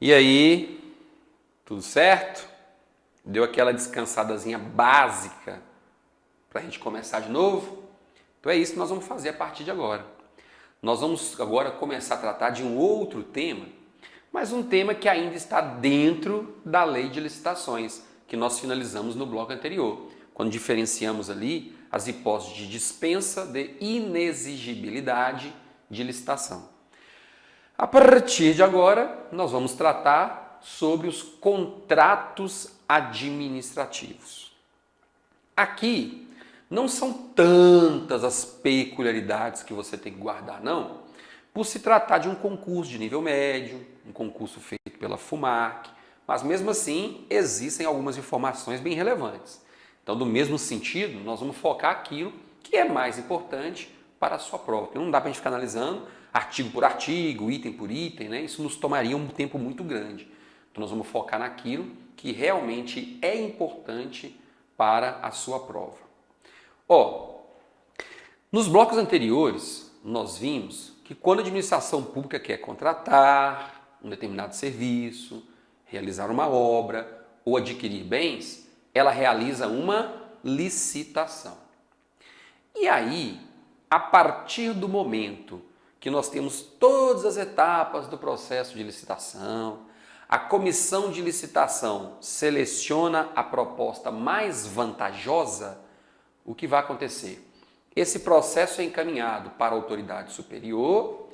E aí, tudo certo? Deu aquela descansadazinha básica para a gente começar de novo? Então é isso que nós vamos fazer a partir de agora. Nós vamos agora começar a tratar de um outro tema, mas um tema que ainda está dentro da lei de licitações, que nós finalizamos no bloco anterior, quando diferenciamos ali as hipóteses de dispensa de inexigibilidade de licitação. A partir de agora, nós vamos tratar sobre os contratos administrativos. Aqui não são tantas as peculiaridades que você tem que guardar, não, por se tratar de um concurso de nível médio, um concurso feito pela FUMAC, mas mesmo assim existem algumas informações bem relevantes. Então, do mesmo sentido, nós vamos focar aquilo que é mais importante para a sua prova, porque não dá para a gente ficar analisando artigo por artigo, item por item, né? Isso nos tomaria um tempo muito grande. Então, nós vamos focar naquilo que realmente é importante para a sua prova. Nos blocos anteriores, nós vimos que quando a administração pública quer contratar um determinado serviço, realizar uma obra ou adquirir bens, ela realiza uma licitação. E aí, a partir do momento que nós temos todas as etapas do processo de licitação, a comissão de licitação seleciona a proposta mais vantajosa, o que vai acontecer? Esse processo é encaminhado para a autoridade superior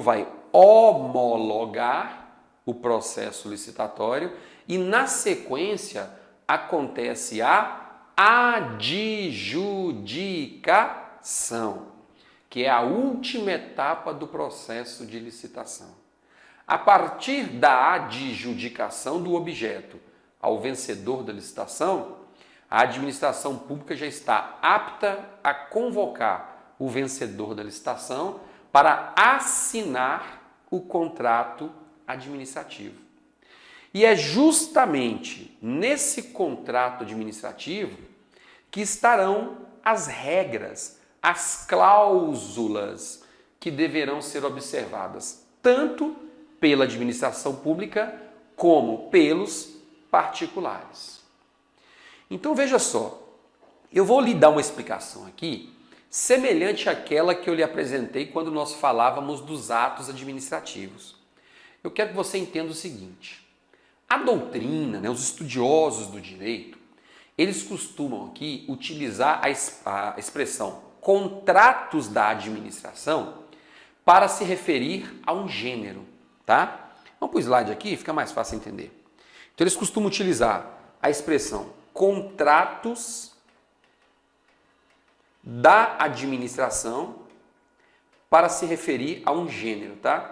vai homologar o processo licitatório e, na sequência, acontece a adjudicação, que é a última etapa do processo de licitação. A partir da adjudicação do objeto ao vencedor da licitação, a administração pública já está apta a convocar o vencedor da licitação para assinar o contrato administrativo. E é justamente nesse contrato administrativo que estarão as regras, as cláusulas que deverão ser observadas tanto pela administração pública como pelos particulares. Então veja só, eu vou lhe dar uma explicação aqui semelhante àquela que eu lhe apresentei quando nós falávamos dos atos administrativos. Eu quero que você entenda o seguinte: a doutrina, os estudiosos do direito, eles costumam aqui utilizar a expressão contratos da administração para se referir a um gênero, tá? Vamos para o slide aqui, fica mais fácil entender. Então eles costumam utilizar a expressão contratos da administração para se referir a um gênero, tá?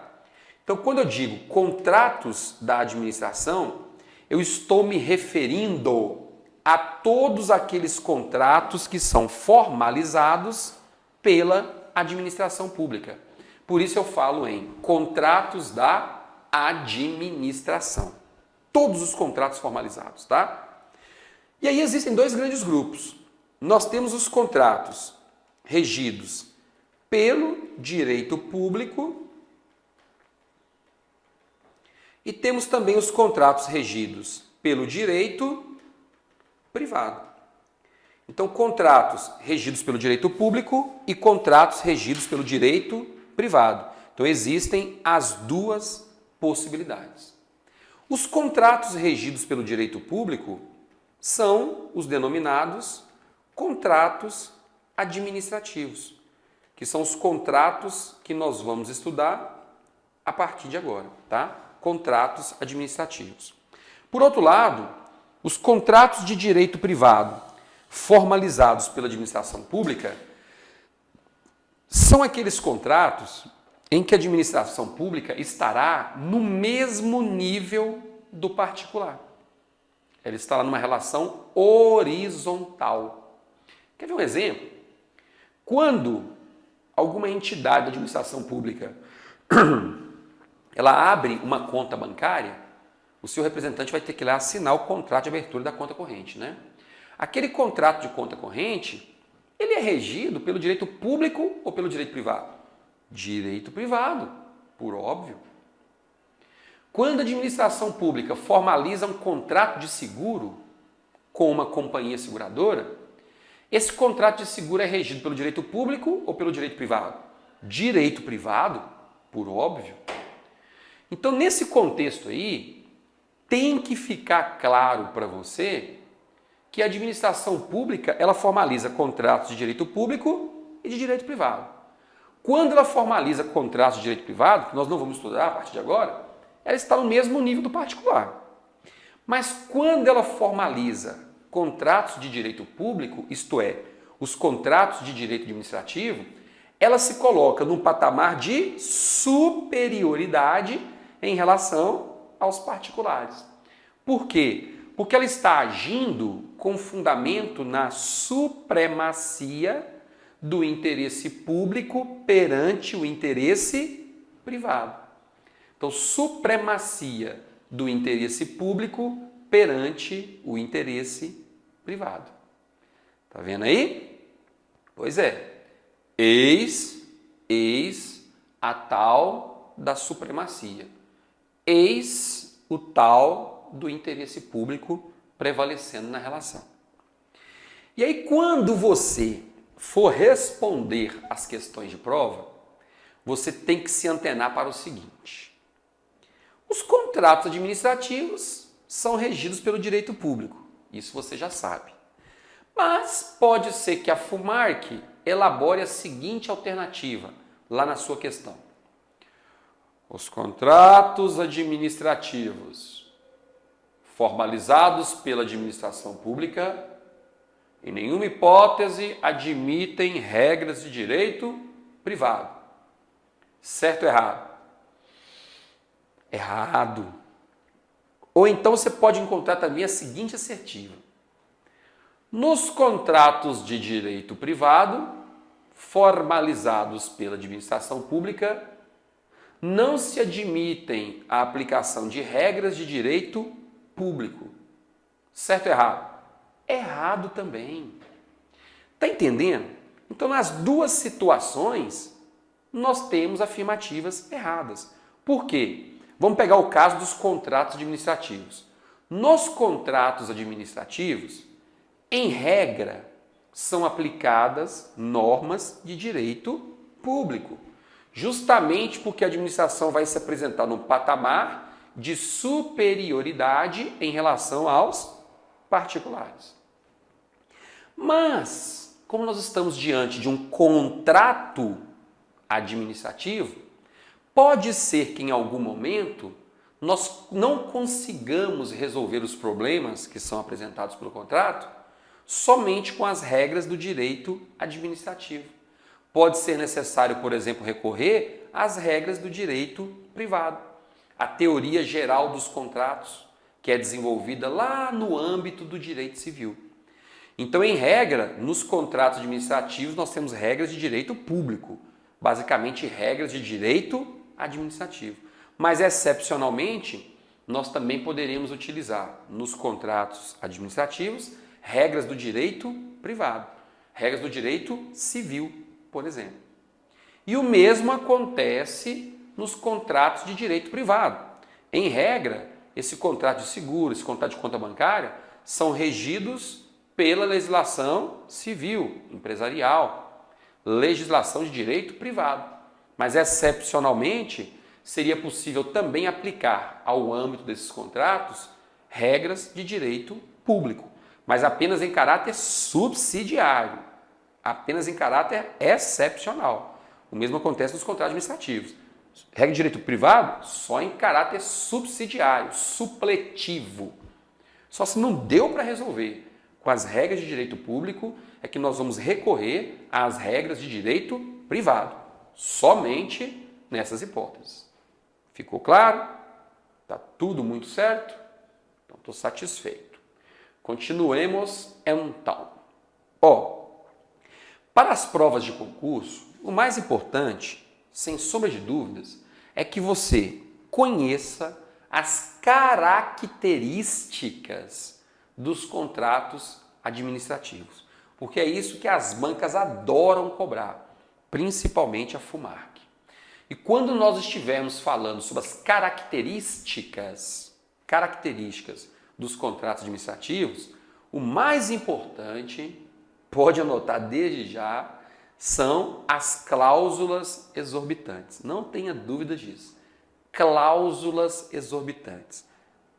Então, quando eu digo contratos da administração, eu estou me referindo a todos aqueles contratos que são formalizados pela administração pública. Por isso eu falo em contratos da administração. Todos os contratos formalizados, tá? E aí existem dois grandes grupos. Nós temos os contratos regidos pelo direito público e temos também os contratos regidos pelo direito privado. Então, contratos regidos pelo direito público e contratos regidos pelo direito privado. Então, existem as duas possibilidades. Os contratos regidos pelo direito público são os denominados contratos administrativos, que são os contratos que nós vamos estudar a partir de agora, tá? Contratos administrativos. Por outro lado, os contratos de direito privado formalizados pela administração pública são aqueles contratos em que a administração pública estará no mesmo nível do particular. Ela estará numa relação horizontal. Quer ver um exemplo? Quando alguma entidade da administração pública ela abre uma conta bancária, o seu representante vai ter que ir lá assinar o contrato de abertura da conta corrente, né? Aquele contrato de conta corrente, ele é regido pelo direito público ou pelo direito privado? Direito privado, por óbvio. Quando a administração pública formaliza um contrato de seguro com uma companhia seguradora, esse contrato de seguro é regido pelo direito público ou pelo direito privado? Direito privado, por óbvio. Então, nesse contexto aí, tem que ficar claro para você que a administração pública ela formaliza contratos de direito público e de direito privado. Quando ela formaliza contratos de direito privado, que nós não vamos estudar a partir de agora, ela está no mesmo nível do particular. Mas quando ela formaliza contratos de direito público, isto é, os contratos de direito administrativo, ela se coloca num patamar de superioridade em relação aos particulares. Por quê? Porque ela está agindo com fundamento na supremacia do interesse público perante o interesse privado. Então, supremacia do interesse público perante o interesse privado. Tá vendo aí? Pois é. Eis a tal da supremacia. Eis o tal do interesse público prevalecendo na relação. E aí, quando você for responder às questões de prova, você tem que se antenar para o seguinte. Os contratos administrativos são regidos pelo direito público, isso você já sabe. Mas pode ser que a FUMARC elabore a seguinte alternativa lá na sua questão. Os contratos administrativos formalizados pela administração pública em nenhuma hipótese admitem regras de direito privado. Certo ou errado? Errado. Ou então você pode encontrar também a seguinte assertiva. Nos contratos de direito privado, formalizados pela administração pública, não se admitem a aplicação de regras de direito público. Certo ou errado? Errado também. Está entendendo? Então, nas duas situações, nós temos afirmativas erradas. Por quê? Vamos pegar o caso dos contratos administrativos. Nos contratos administrativos, em regra, são aplicadas normas de direito público, justamente porque a administração vai se apresentar num patamar de superioridade em relação aos particulares. Mas, como nós estamos diante de um contrato administrativo, pode ser que em algum momento nós não consigamos resolver os problemas que são apresentados pelo contrato somente com as regras do direito administrativo. Pode ser necessário, por exemplo, recorrer às regras do direito privado, a teoria geral dos contratos, que é desenvolvida lá no âmbito do direito civil. Então, em regra, nos contratos administrativos nós temos regras de direito público, basicamente regras de direito administrativo. Mas, excepcionalmente, nós também poderíamos utilizar nos contratos administrativos regras do direito privado, regras do direito civil, por exemplo. E o mesmo acontece nos contratos de direito privado. Em regra, esse contrato de seguro, esse contrato de conta bancária, são regidos pela legislação civil, empresarial, legislação de direito privado. Mas, excepcionalmente, seria possível também aplicar ao âmbito desses contratos regras de direito público, mas apenas em caráter subsidiário, apenas em caráter excepcional. O mesmo acontece nos contratos administrativos. Regra de direito privado só em caráter subsidiário, supletivo. Só se não deu para resolver com as regras de direito público é que nós vamos recorrer às regras de direito privado, somente nessas hipóteses. Ficou claro? Está tudo muito certo? Então, estou satisfeito. Continuemos então. Para as provas de concurso, o mais importante, sem sombra de dúvidas, é que você conheça as características dos contratos administrativos, porque é isso que as bancas adoram cobrar, principalmente a FUMARC. E quando nós estivermos falando sobre as características dos contratos administrativos, o mais importante, pode anotar desde já, são as cláusulas exorbitantes. Não tenha dúvida disso. Cláusulas exorbitantes.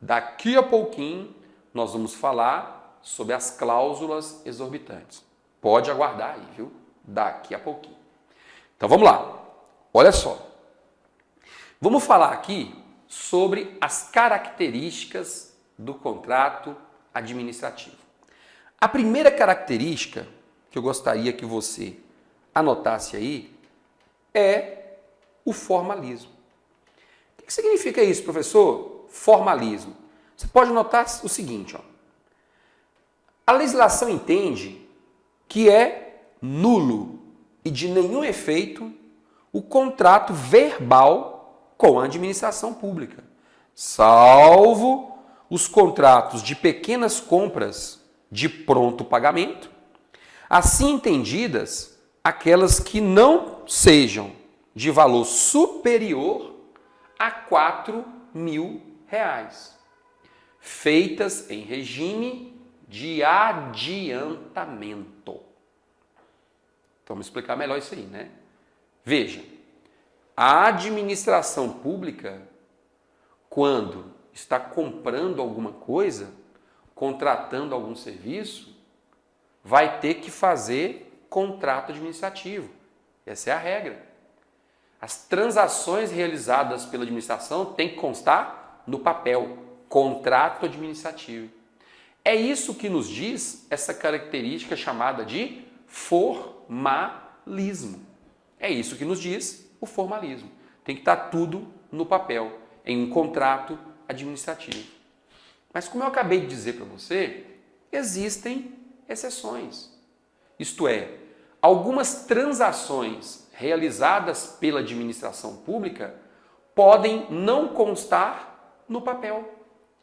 Daqui a pouquinho nós vamos falar sobre as cláusulas exorbitantes. Pode aguardar aí, viu? Daqui a pouquinho. Então vamos lá. Olha só. Vamos falar aqui sobre as características do contrato administrativo. A primeira característica que eu gostaria que você anotasse aí é o formalismo. O que significa isso, professor? Formalismo. Você pode notar o seguinte, ó. A legislação entende que é nulo e de nenhum efeito o contrato verbal com a administração pública, salvo os contratos de pequenas compras de pronto pagamento, assim entendidas aquelas que não sejam de valor superior a R$4.000, feitas em regime de adiantamento. Então, vamos explicar melhor isso aí, né? Veja, a administração pública, quando está comprando alguma coisa, contratando algum serviço, vai ter que fazer contrato administrativo. Essa é a regra. As transações realizadas pela administração têm que constar no papel, contrato administrativo. É isso que nos diz essa característica chamada de formalismo. É isso que nos diz o formalismo. Tem que estar tudo no papel, em um contrato administrativo. Mas como eu acabei de dizer para você, existem exceções. Isto é, algumas transações realizadas pela administração pública podem não constar no papel.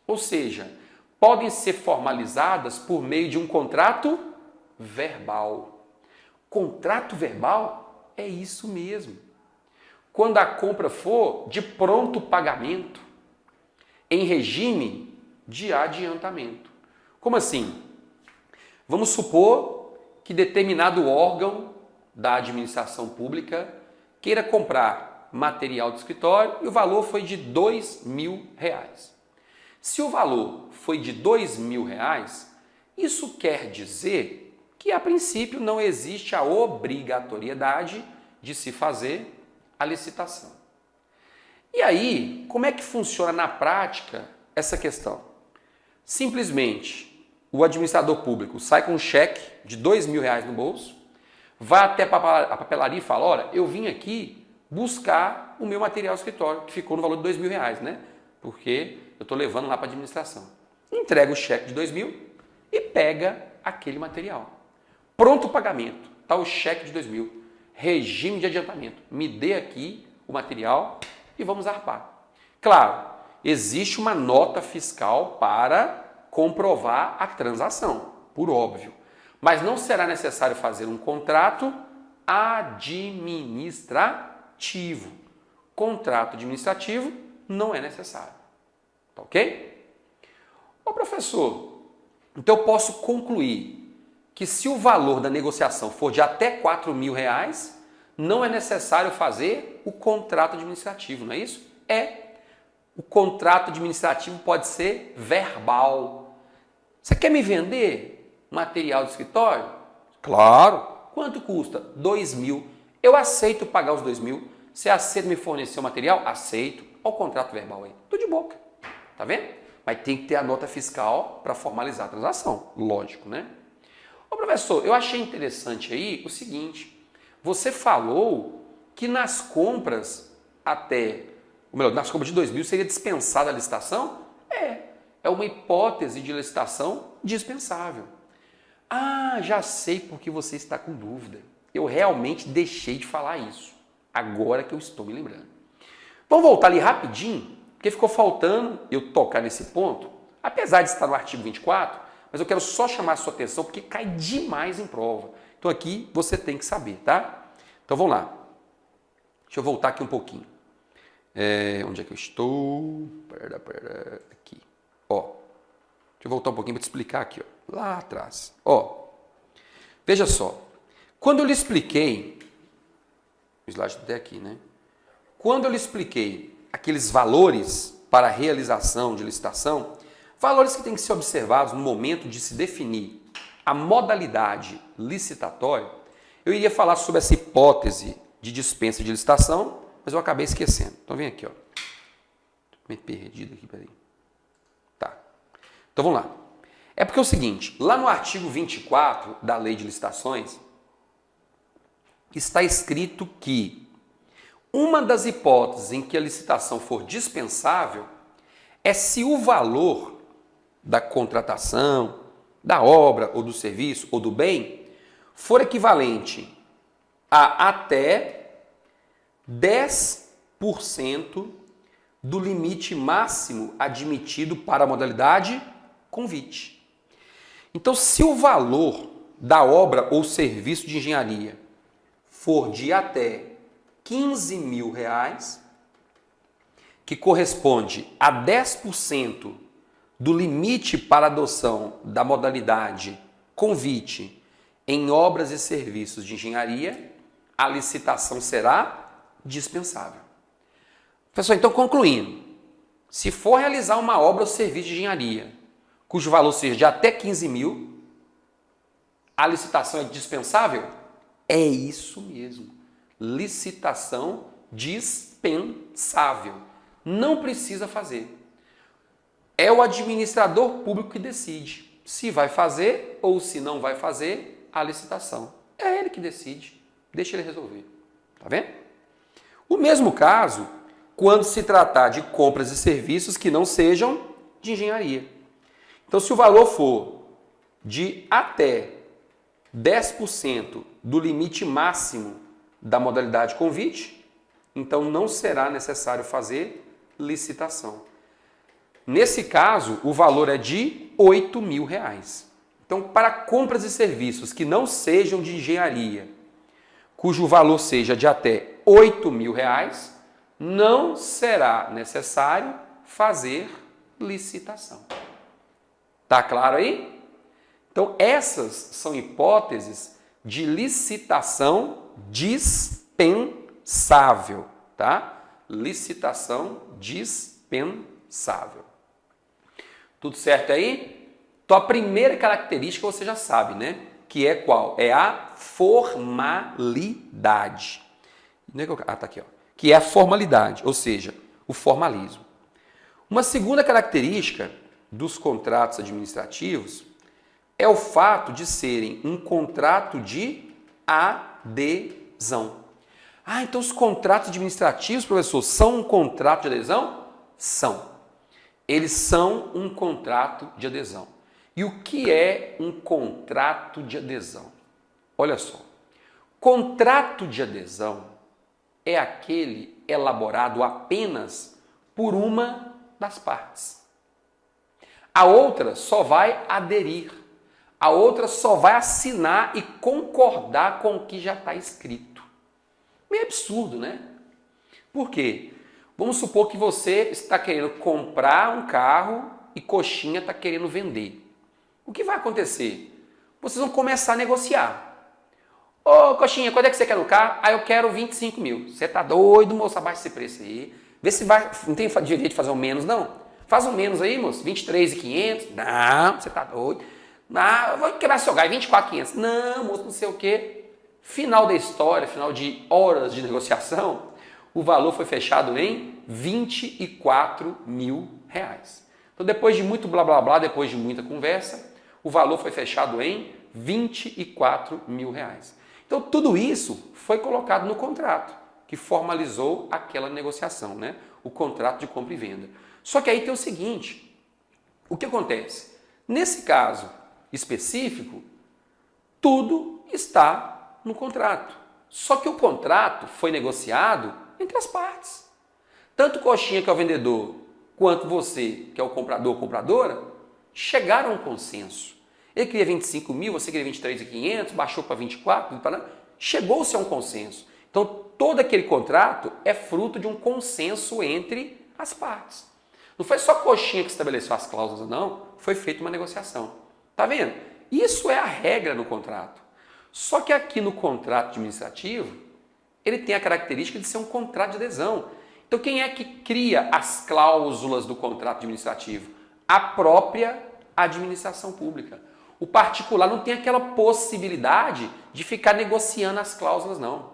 Ou seja, podem ser formalizadas por meio de um contrato verbal. Contrato verbal é isso mesmo. Quando a compra for de pronto pagamento, em regime de adiantamento. Como assim? Vamos supor que determinado órgão da administração pública queira comprar material de escritório e o valor foi de R$2.000. Se o valor foi de R$2.000, isso quer dizer que, a princípio, não existe a obrigatoriedade de se fazer a licitação. E aí, como é que funciona na prática essa questão? Simplesmente, o administrador público sai com um cheque de R$2.000 no bolso, vai até a papelaria e fala, olha, eu vim aqui buscar o meu material de escritório, que ficou no valor de R$2.000, né? Porque eu estou levando lá para a administração. Entrega o cheque de R$2.000 e pega aquele material. Pronto o pagamento, está o cheque de R$2.000, regime de adiantamento. Me dê aqui o material e vamos arpar. Claro, existe uma nota fiscal para comprovar a transação, por óbvio. Mas não será necessário fazer um contrato administrativo. Contrato administrativo não é necessário. Tá ok? Ô professor, então eu posso concluir que se o valor da negociação for de até R$4.000, não é necessário fazer o contrato administrativo, não é isso? É. O contrato administrativo pode ser verbal. Você quer me vender material de escritório? Claro. Quanto custa? R$2.000. Eu aceito pagar os R$2.000. Você aceita me fornecer o material? Aceito. Olha o contrato verbal aí. Tô de boca. Tá vendo? Mas tem que ter a nota fiscal para formalizar a transação. Lógico, né? Ô professor, eu achei interessante aí o seguinte. Você falou que nas compras nas compras de R$2.000 seria dispensada a licitação? É uma hipótese de licitação dispensável. Ah, já sei por que você está com dúvida. Eu realmente deixei de falar isso. Agora que eu estou me lembrando. Vamos voltar ali rapidinho, porque ficou faltando eu tocar nesse ponto, apesar de estar no artigo 24, mas eu quero só chamar a sua atenção porque cai demais em prova. Então aqui você tem que saber, tá? Então vamos lá. Deixa eu voltar aqui um pouquinho. Onde é que eu estou? Aqui. Ó, deixa eu voltar um pouquinho para te explicar aqui, ó, lá atrás. Ó, veja só. Quando eu lhe expliquei, o slide até aqui, né? Quando eu lhe expliquei aqueles valores para a realização de licitação, valores que têm que ser observados no momento de se definir a modalidade licitatória, eu iria falar sobre essa hipótese de dispensa de licitação, mas eu acabei esquecendo. Então vem aqui, ó. Tô meio perdido aqui, peraí. Tá. Então vamos lá. É porque é o seguinte, lá no artigo 24 da Lei de Licitações, está escrito que uma das hipóteses em que a licitação for dispensável é se o valor da contratação, da obra ou do serviço ou do bem for equivalente a até 10% do limite máximo admitido para a modalidade convite. Então, se o valor da obra ou serviço de engenharia for de até R$15.000, que corresponde a 10% do limite para adoção da modalidade convite em obras e serviços de engenharia, a licitação será dispensável. Pessoal, então concluindo, se for realizar uma obra ou serviço de engenharia, cujo valor seja de até 15.000, a licitação é dispensável? É isso mesmo. Licitação dispensável. Não precisa fazer. É o administrador público que decide se vai fazer ou se não vai fazer a licitação. É ele que decide. Deixa ele resolver. Tá vendo? O mesmo caso quando se tratar de compras e serviços que não sejam de engenharia. Então, se o valor for de até 10% do limite máximo da modalidade convite, então não será necessário fazer licitação. Nesse caso, o valor é de R$8.000. Então, para compras e serviços que não sejam de engenharia, cujo valor seja de até R$8.000, não será necessário fazer licitação. Tá claro aí? Então, essas são hipóteses de licitação dispensável, tá? Licitação dispensável. Tudo certo aí? Então, a primeira característica você já sabe, né? Que é qual? É a formalidade. Tá aqui, ó. Que é a formalidade, ou seja, o formalismo. Uma segunda característica dos contratos administrativos é o fato de serem um contrato de adesão. Ah, então os contratos administrativos, professor, são um contrato de adesão? São. Eles são um contrato de adesão. E o que é um contrato de adesão? Olha só. Contrato de adesão é aquele elaborado apenas por uma das partes. A outra só vai aderir. A outra só vai assinar e concordar com o que já está escrito. Meio absurdo, né? Por quê? Vamos supor que você está querendo comprar um carro e Coxinha está querendo vender. O que vai acontecer? Vocês vão começar a negociar. Ô, Coxinha, quanto é que você quer no carro? Ah, eu quero 25 mil. Você tá doido, moço? Abaixa esse preço aí. Vê se vai... Não tem direito de fazer um menos, não? Faz um menos aí, moço. 23.500. Não, você tá doido. Não, eu vou quebrar seu gás. 24.500. Não, moço, não sei o quê. Final da história, final de horas de negociação, o valor foi fechado em R$24.000. Então, depois de muito blá, blá, blá, depois de muita conversa, o valor foi fechado em R$24.000. Então, tudo isso foi colocado no contrato, que formalizou aquela negociação, né? O contrato de compra e venda. Só que aí tem o seguinte, o que acontece? Nesse caso específico, tudo está no contrato. Só que o contrato foi negociado entre as partes. Tanto Coxinha, que é o vendedor, quanto você, que é o comprador ou compradora, chegaram a um consenso. Ele queria 25 mil, você queria 23.500, baixou para 24, chegou-se a um consenso. Então, todo aquele contrato é fruto de um consenso entre as partes. Não foi só a coxinha que estabeleceu as cláusulas, não. Foi feita uma negociação. Tá vendo? Isso é a regra no contrato. Só que aqui no contrato administrativo, ele tem a característica de ser um contrato de adesão. Então quem é que cria as cláusulas do contrato administrativo? A própria administração pública. O particular não tem aquela possibilidade de ficar negociando as cláusulas, não.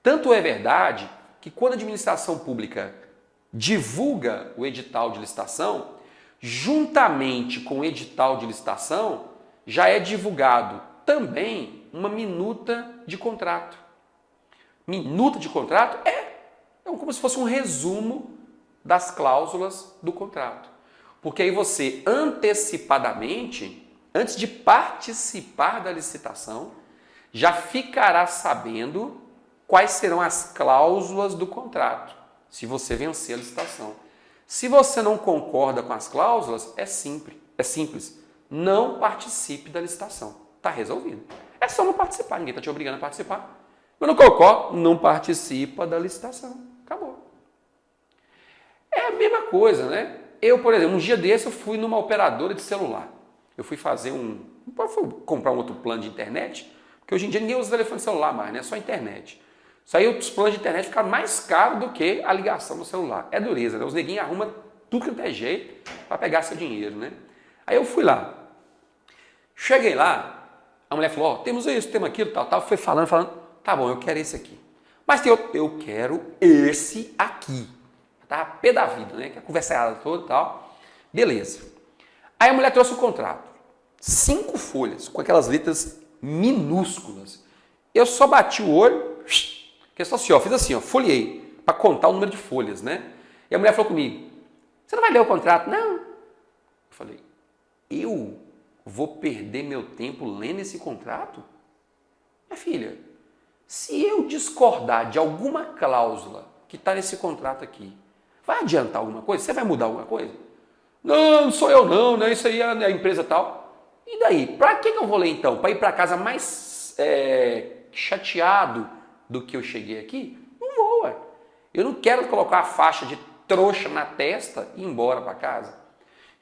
Tanto é verdade que quando a administração pública divulga o edital de licitação, juntamente com o edital de licitação, já é divulgado também uma minuta de contrato. Minuta de contrato é como se fosse um resumo das cláusulas do contrato. Porque aí você antecipadamente, antes de participar da licitação, já ficará sabendo quais serão as cláusulas do contrato, se você vencer a licitação. Se você não concorda com as cláusulas, é simples. Não participe da licitação. Está resolvido. É só não participar, ninguém está te obrigando a participar. Mas não concorda, não participa da licitação. Acabou. É a mesma coisa, né? Eu, por exemplo, um dia desse eu fui numa operadora de celular. Eu fui comprar um outro plano de internet, porque hoje em dia ninguém usa telefone celular mais, né? É só internet. Isso aí, os planos de internet ficam mais caros do que a ligação no celular. É dureza, né? Os neguinhos arrumam tudo que não tem jeito para pegar seu dinheiro, né? Aí eu fui lá. Cheguei lá, a mulher falou, ó, temos isso, temos aquilo, tal. Foi falando, tá bom, eu quero esse aqui. Mas tem outro, eu quero esse aqui. Tá? Pé da vida, né? Que a conversa toda e tal. Beleza. Aí a mulher trouxe o contrato. 5 folhas, com aquelas letras minúsculas. Eu só bati o olho, que só assim, ó, fiz assim, ó, folhei, para contar o número de folhas, né? E a mulher falou comigo, você não vai ler o contrato? Não. Eu falei, eu vou perder meu tempo lendo esse contrato? Minha filha, se eu discordar de alguma cláusula que está nesse contrato aqui, vai adiantar alguma coisa? Você vai mudar alguma coisa? Não, não sou eu não, né? Isso aí é a empresa tal. E daí? Para que eu vou ler então? Para ir para casa mais chateado do que eu cheguei aqui? Não vou, ué. Eu não quero colocar a faixa de trouxa na testa e ir embora para casa.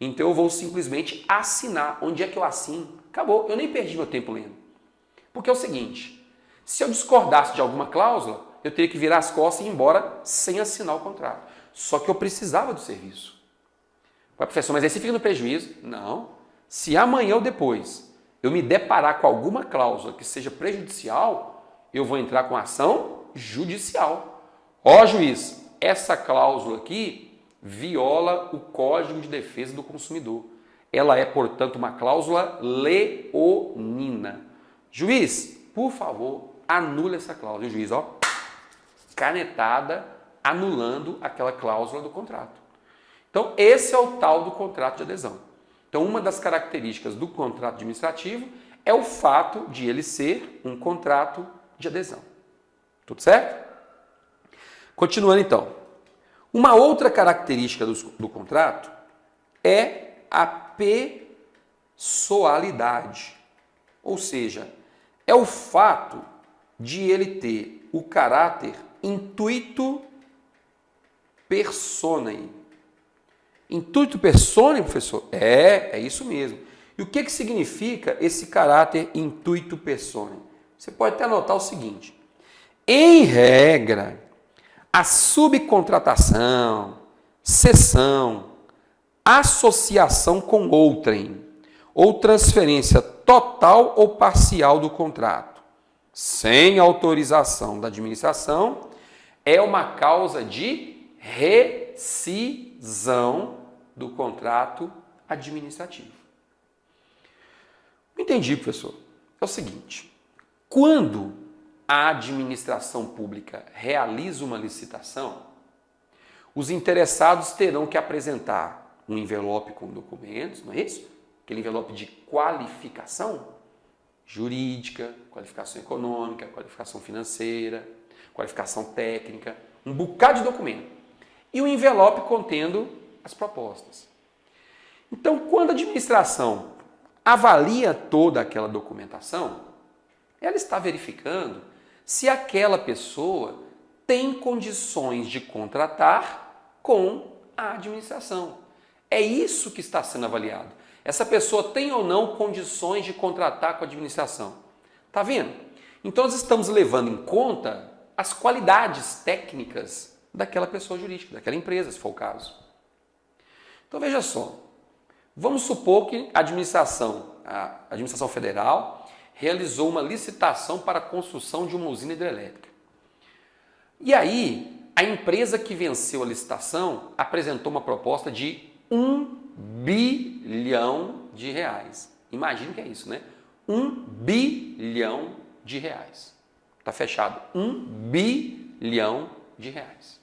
Então eu vou simplesmente assinar. Onde é que eu assino? Acabou. Eu nem perdi meu tempo lendo. Porque é o seguinte, se eu discordasse de alguma cláusula, eu teria que virar as costas e ir embora sem assinar o contrato. Só que eu precisava do serviço. Ué, professor, mas aí você fica no prejuízo? Não. Se amanhã ou depois eu me deparar com alguma cláusula que seja prejudicial, eu vou entrar com ação judicial. Ó, juiz, essa cláusula aqui viola o Código de Defesa do Consumidor. Ela é, portanto, uma cláusula leonina. Juiz, por favor, anule essa cláusula. E o juiz, ó, canetada, anulando aquela cláusula do contrato. Então, esse é o tal do contrato de adesão. Então, uma das características do contrato administrativo é o fato de ele ser um contrato de adesão. Tudo certo? Continuando então. Uma outra característica do contrato é a pessoalidade. Ou seja, é o fato de ele ter o caráter intuito personae. Intuito personae, professor? É isso mesmo. E o que significa esse caráter intuito personae? Você pode até anotar o seguinte. Em regra, a subcontratação, cessão, associação com outrem ou transferência total ou parcial do contrato, sem autorização da administração, é uma causa de rescisão do contrato administrativo. Entendi, professor. É o seguinte, quando a administração pública realiza uma licitação, os interessados terão que apresentar um envelope com documentos, não é isso? Aquele envelope de qualificação jurídica, qualificação econômica, qualificação financeira, qualificação técnica, um bocado de documento. E o envelope contendo as propostas. Então, quando a administração avalia toda aquela documentação, ela está verificando se aquela pessoa tem condições de contratar com a administração. É isso que está sendo avaliado. Essa pessoa tem ou não condições de contratar com a administração. Tá vendo? Então nós estamos levando em conta as qualidades técnicas daquela pessoa jurídica, daquela empresa, se for o caso. Então veja só, vamos supor que a administração federal realizou uma licitação para a construção de uma usina hidrelétrica. E aí, a empresa que venceu a licitação apresentou uma proposta de 1 bilhão de reais. Imagina que é isso, né? 1 bilhão de reais. Está fechado. 1 bilhão de reais.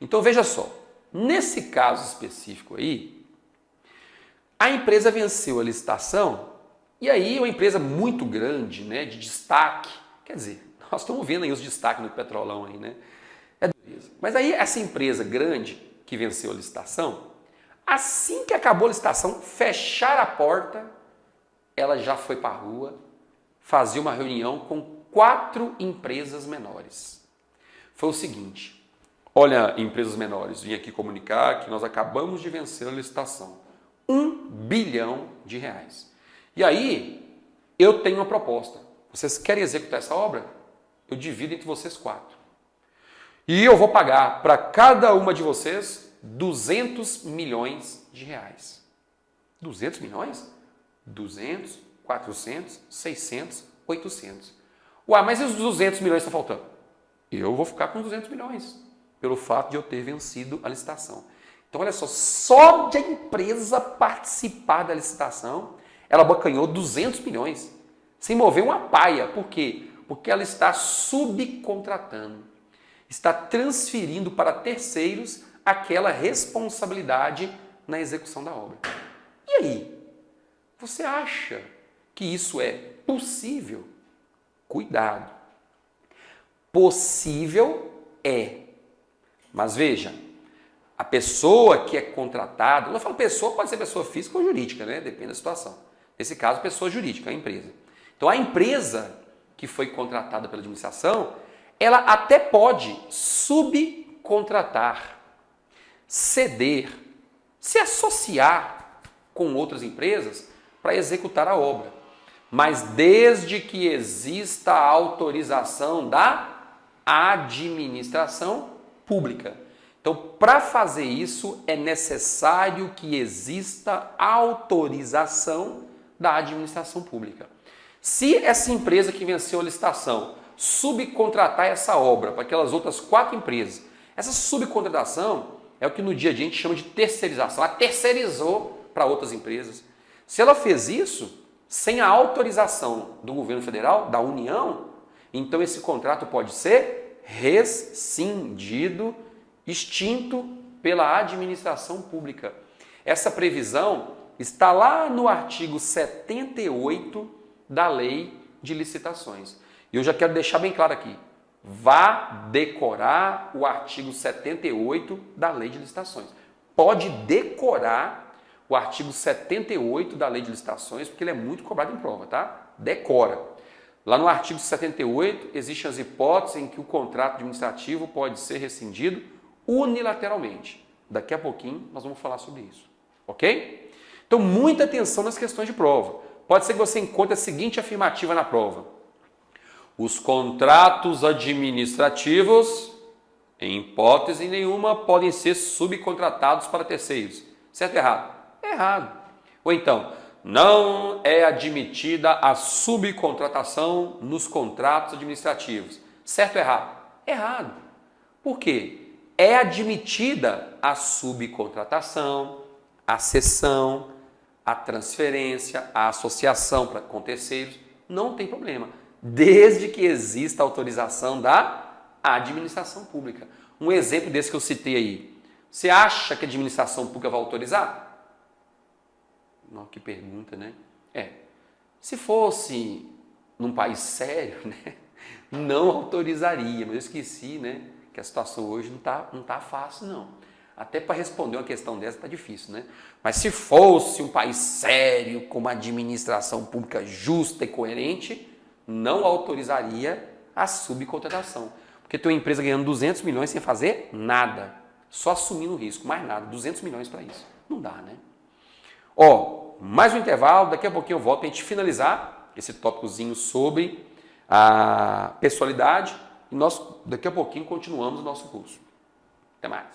Então veja só, nesse caso específico aí, a empresa venceu a licitação e aí uma empresa muito grande, né, de destaque, quer dizer, nós estamos vendo aí os destaques no Petrolão aí, né? Mas aí essa empresa grande que venceu a licitação, assim que acabou a licitação, fechar a porta, ela já foi para a rua fazer uma reunião com 4 empresas menores. Foi o seguinte: olha, empresas menores, vim aqui comunicar que nós acabamos de vencer a licitação. 1 bilhão de reais. E aí, eu tenho uma proposta. Vocês querem executar essa obra? Eu divido entre vocês 4. E eu vou pagar para cada uma de vocês 200 milhões de reais. 200 milhões? 200, 400, 600, 800. Ué, mas e os 200 milhões que estão faltando? Eu vou ficar com 200 milhões, pelo fato de eu ter vencido a licitação. Então, olha só de a empresa participar da licitação, ela abocanhou 200 milhões, sem mover uma paia. Por quê? Porque ela está subcontratando, está transferindo para terceiros aquela responsabilidade na execução da obra. E aí? Você acha que isso é possível? Cuidado. Possível é. Mas veja, a pessoa que é contratada, eu falo pessoa, pode ser pessoa física ou jurídica, né? Depende da situação. Nesse caso, pessoa jurídica, a empresa. Então, a empresa que foi contratada pela administração, ela até pode subcontratar, ceder, se associar com outras empresas para executar a obra. Mas desde que exista a autorização da administração pública. Então, para fazer isso, é necessário que exista autorização da administração pública. Se essa empresa que venceu a licitação subcontratar essa obra para aquelas outras 4 empresas, essa subcontratação é o que no dia a dia a gente chama de terceirização. Ela terceirizou para outras empresas. Se ela fez isso sem a autorização do governo federal, da União, então esse contrato pode ser rescindido, extinto pela administração pública. Essa previsão está lá no artigo 78 da Lei de Licitações. E eu já quero deixar bem claro aqui, vá decorar o artigo 78 da Lei de Licitações. Pode decorar o artigo 78 da Lei de Licitações, porque ele é muito cobrado em prova, tá? Decora. Lá no artigo 78, existem as hipóteses em que o contrato administrativo pode ser rescindido unilateralmente. Daqui a pouquinho nós vamos falar sobre isso, ok? Então, muita atenção nas questões de prova. Pode ser que você encontre a seguinte afirmativa na prova: os contratos administrativos, em hipótese nenhuma, podem ser subcontratados para terceiros. Certo ou errado? Errado. Ou então, não é admitida a subcontratação nos contratos administrativos. Certo ou errado? Errado. Por quê? É admitida a subcontratação, a cessão, a transferência, a associação com terceiros. Não tem problema, desde que exista autorização da administração pública. Um exemplo desse que eu citei aí. Você acha que a administração pública vai autorizar? Não, que pergunta, né? Se fosse num país sério, né, não autorizaria, mas eu esqueci, né, que a situação hoje não tá fácil, não. Até para responder uma questão dessa está difícil, né? Mas se fosse um país sério, com uma administração pública justa e coerente, não autorizaria a subcontratação. Porque Porque tem uma empresa ganhando 200 milhões sem fazer nada. Só assumindo o risco, mais nada. 200 milhões para isso. Não dá, né? Ó, mais um intervalo, daqui a pouquinho eu volto para a gente finalizar esse tópicozinho sobre a pessoalidade e nós daqui a pouquinho continuamos o nosso curso. Até mais.